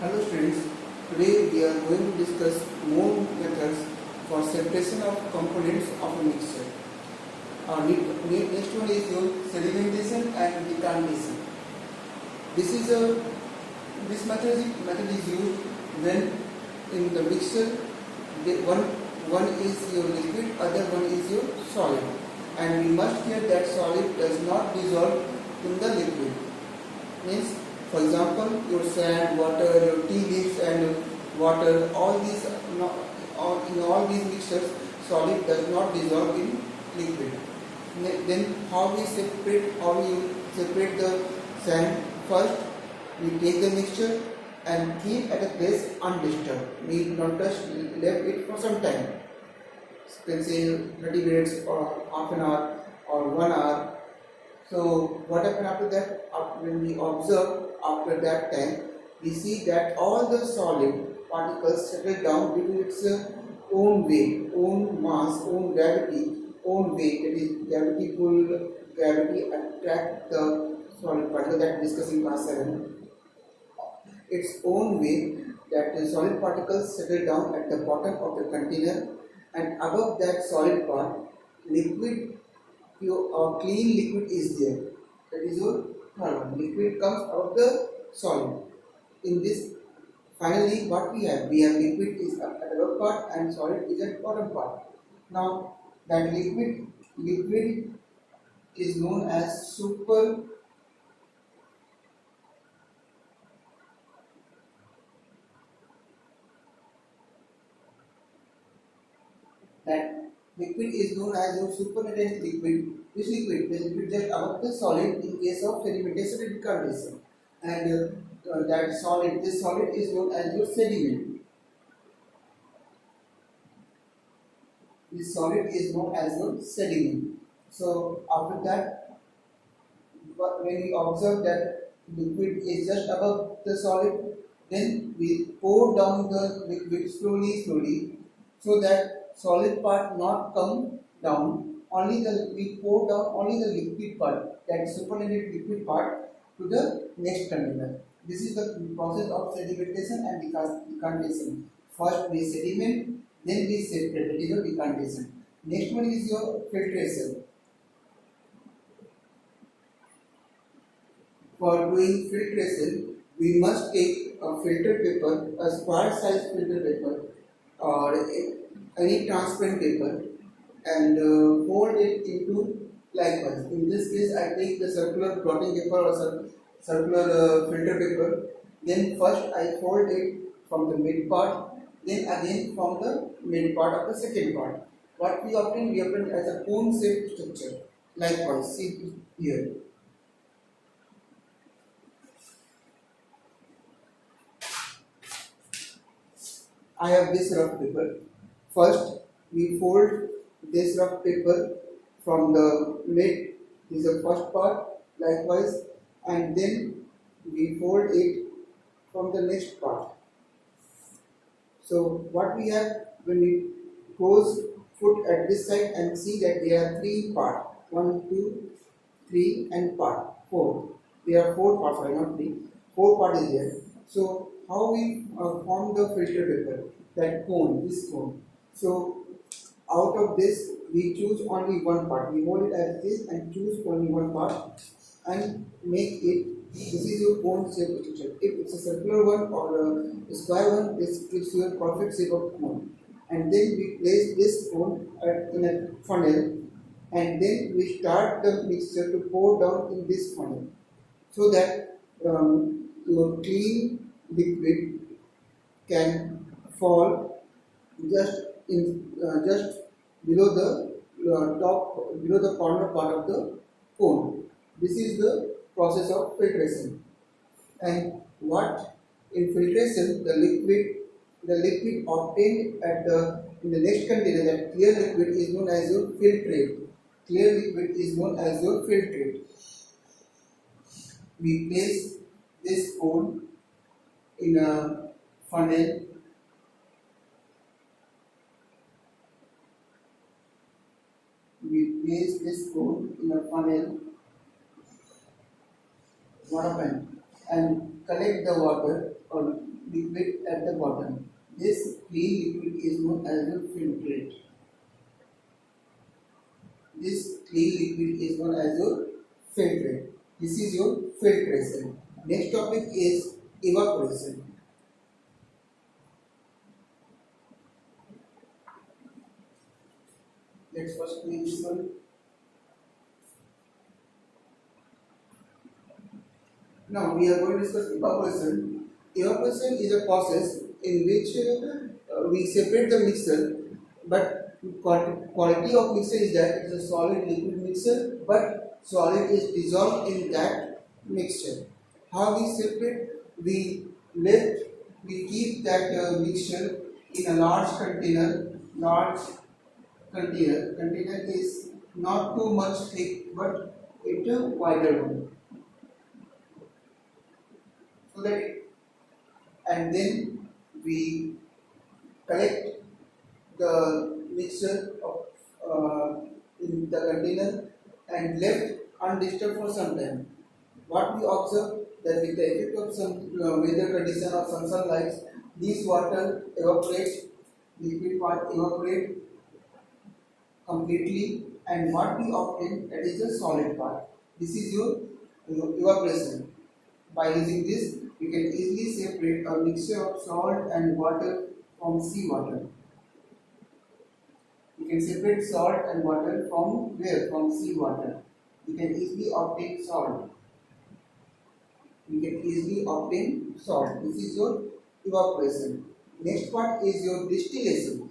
Hello friends, today we are going to discuss more methods for separation of components of a mixture. Next one is your sedimentation and decantation. This is a this method is used when in the mixture one is your liquid, other one is your solid, and we must hear that solid does not dissolve in the liquid. Means, for example, your sand, water, your tea leaves and water, in all these mixtures, solid does not dissolve in liquid. Then how we separate the sand? First, we take the mixture and keep at a place undisturbed. We not touch, left it for some time. You can say 30 minutes or half an hour or 1 hour. So what happened after that? When we observe after that time, we see that all the solid particles settle down due to its own weight, own mass, own gravity, own weight. That is, gravity pull, gravity attract the solid particle that we discussed in class 7. Its own weight, that the solid particles settle down at the bottom of the container, and above that solid part, liquid, clean liquid is there. That is your third one. Liquid comes out of the solid. In this, finally, what we have? We have liquid is at the upper part and solid is at bottom part. Now, that liquid is known as super. That liquid is known as your supernatant liquid. This liquid, the liquid just above the solid in case of sedimentation and decantation, and this solid is known as your sediment. This solid is known as your sediment. So after that, when we observe that liquid is just above the solid, then we pour down the liquid slowly, so that solid part not come down. We pour down only the liquid part, that supernatant liquid part, to the next container. This is the process of sedimentation and decantation. First we sediment, then we separate. That is your decantation. Next one is your filtration. For doing filtration, we must take a filter paper, a square size filter paper, or any transparent paper, and fold it into likewise. In this case, I take the circular blotting paper or circular filter paper. Then first I fold it from the mid part, then again from the mid part of the second part. What we obtain as a cone-shaped structure. Likewise, see here. I have this rough paper. First, we fold this rough paper from the mid, this is the first part, likewise, and then we fold it from the next part. So, what we have when we close foot at this side and see that there are three parts 1, 2, 3, and part 4. There are 4 parts, sorry, not 3. 4 parts is there. So, how we form the filter paper, that cone, this cone. So out of this we choose only one part. We hold it as this and choose only one part and make it. This is your cone shape structure. If it's a circular one or a square one, this gives you a perfect shape of cone. And then we place this cone in a funnel, and then we start the mixture to pour down in this funnel, so that your clean liquid can fall just below the corner part of the cone. This is the process of filtration. And what in filtration, the liquid obtained in the next container, that clear liquid is known as your filtrate. Clear liquid is known as your filtrate. We place this cone in a funnel. We place this cone in a funnel. What happened? and collect the water or liquid at the bottom. This clean liquid is known as a filtrate. This clean liquid is known as your filtrate. This is your filtration. Next topic is evaporation. Let's first make this one. Now we are going to discuss evaporation. Evaporation is a process in which we separate the mixture, but quality of mixture is that it is a solid liquid mixture, but solid is dissolved in that mixture. How we separate? We keep that mixture in a large container. Container is not too much thick, but it's a wider one. So that, and then we collect the mixture of, in the container and left undisturbed for some time. What we observe that with the effect of some weather condition or some sunlight, this water evaporates, liquid part evaporate completely, and what we obtain, that is the solid part. This is your evaporation. By using this, we can easily separate a mixture of salt and water from seawater. We can separate salt and water from where? From seawater. We can easily obtain salt. We can easily obtain salt. This is your evaporation. Next part is your distillation.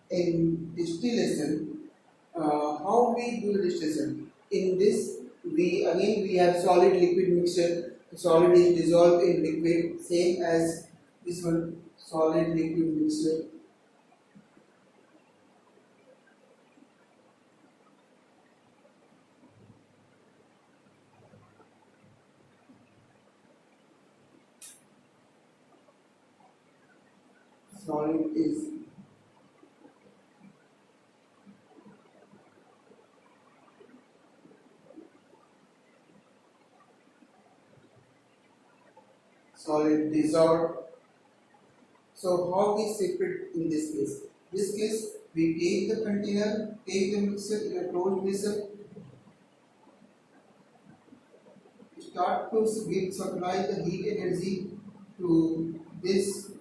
In distillation, how we do the distillation? In this, we have solid liquid mixture. Solid is dissolved in liquid, same as this one, solid liquid mixture. Solid is solid dissolved. So how we separate in this case? This case, we take the container, take the mixture in a closed vessel, start to supply the heat energy to this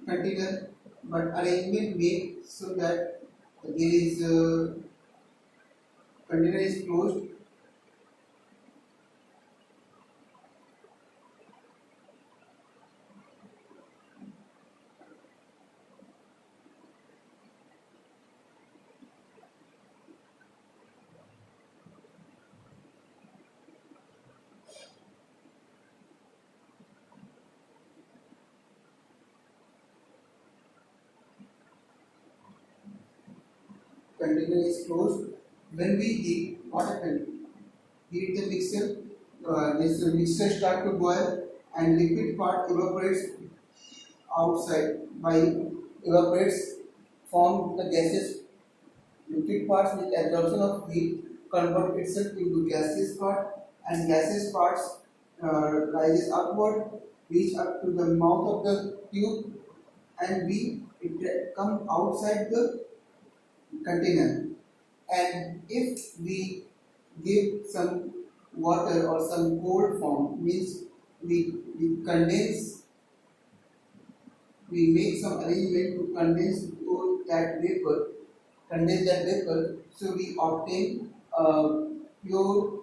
container, but arrangement made so that there is container is closed. Container is closed. When we heat, what happens? Heat the mixture. This mixture start to boil, and liquid part evaporates outside. By evaporates, form the gases. Liquid parts with absorption of heat convert itself into gaseous part, and gaseous parts rises upward, reach up to the mouth of the tube, and it come outside the container. And if we give some water or some cold form, means we condense, we make some arrangement to condense that vapor, so we obtain pure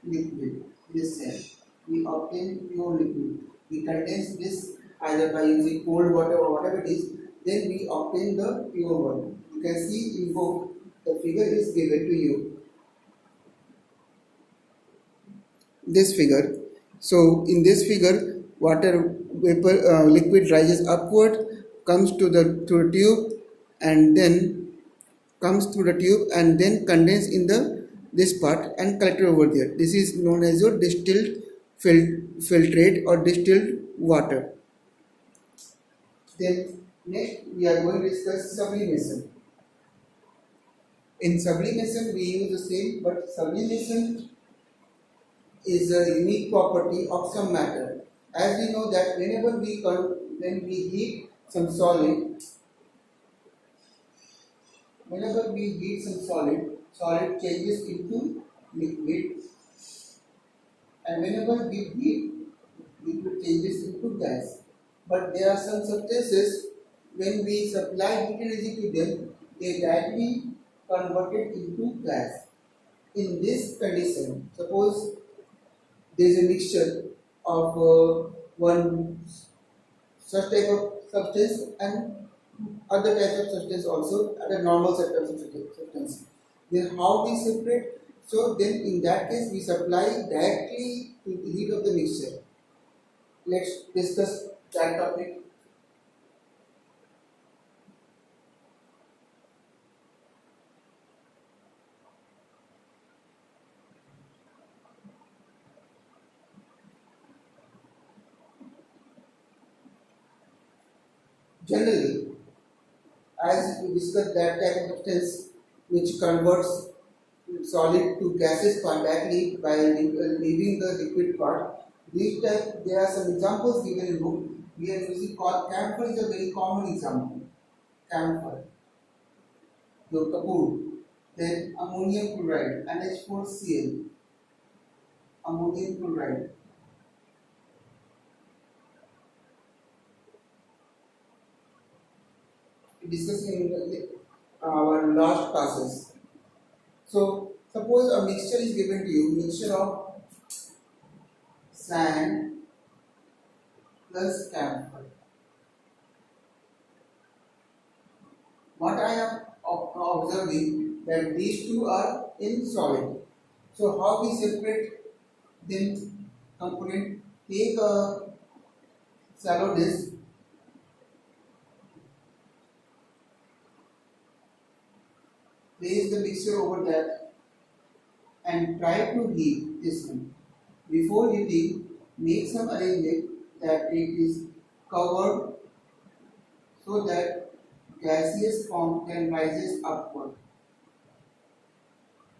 liquid. This cell, we obtain pure liquid. We condense this either by using cold water or whatever it is, then we obtain the pure one. You can see in book, the figure is given to you. This figure. So in this figure, water vapor liquid rises upward, comes to the tube, and then condense in the this part and collected over there. This is known as your distilled filtrate or distilled water. Then next we are going to discuss sublimation. In sublimation we use the same, but sublimation is a unique property of some matter. As we know that when we heat some solid, solid changes into liquid, and whenever we heat, liquid changes into gas. But there are some substances when we supply heat energy to them, they directly convert it into gas. In this condition, suppose there is a mixture of one such type of substance and other types of substance also, other normal set of substance. Then how we separate? So then in that case we supply directly to the heat of the mixture. Let's discuss that topic. Generally, as we discussed that type of substance which converts solid to gases directly by leaving the liquid part. These type, there are some examples given in book. We are using camphor is a very common example. Camphor, the kapoor, then ammonium chloride, NH4Cl, ammonium chloride. Discussed in our last classes. So suppose a mixture is given to you, mixture of sand plus camphor. What I am observing that these two are in solid. So how we separate them component? Take a shallow dish, place the mixture over that and try to heat this one. Before heating, make some arrangement that it is covered so that gaseous form can rises upward,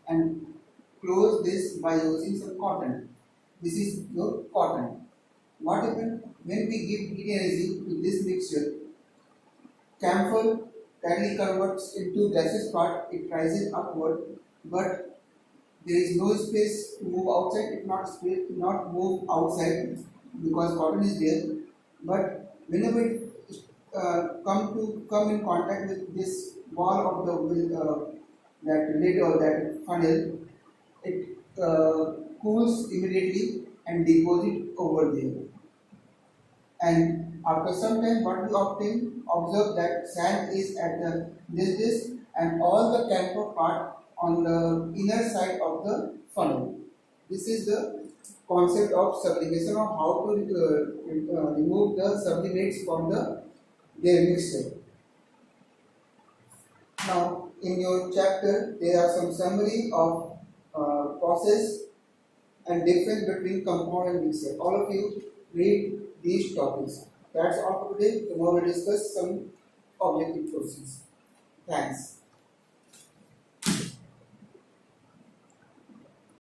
and close this by using some cotton. This is your cotton. What happens when we give heat energy to this mixture? Camphor directly converts into gaseous part, it rises upward, but there is no space to move outside, it not move outside because cotton is there. But whenever it come in contact with this wall of that lid or that funnel, it cools immediately and deposit over there. And after some time, what we observe that sand is at this and all the camphor part on the inner side of the funnel. This is the concept of sublimation, of how to remove the sublimates from their mixture. Now, in your chapter, there are some summary of process and difference between compound and mixture. All of you read these topics. That's all for today. Tomorrow we'll discuss some objective questions. Thanks.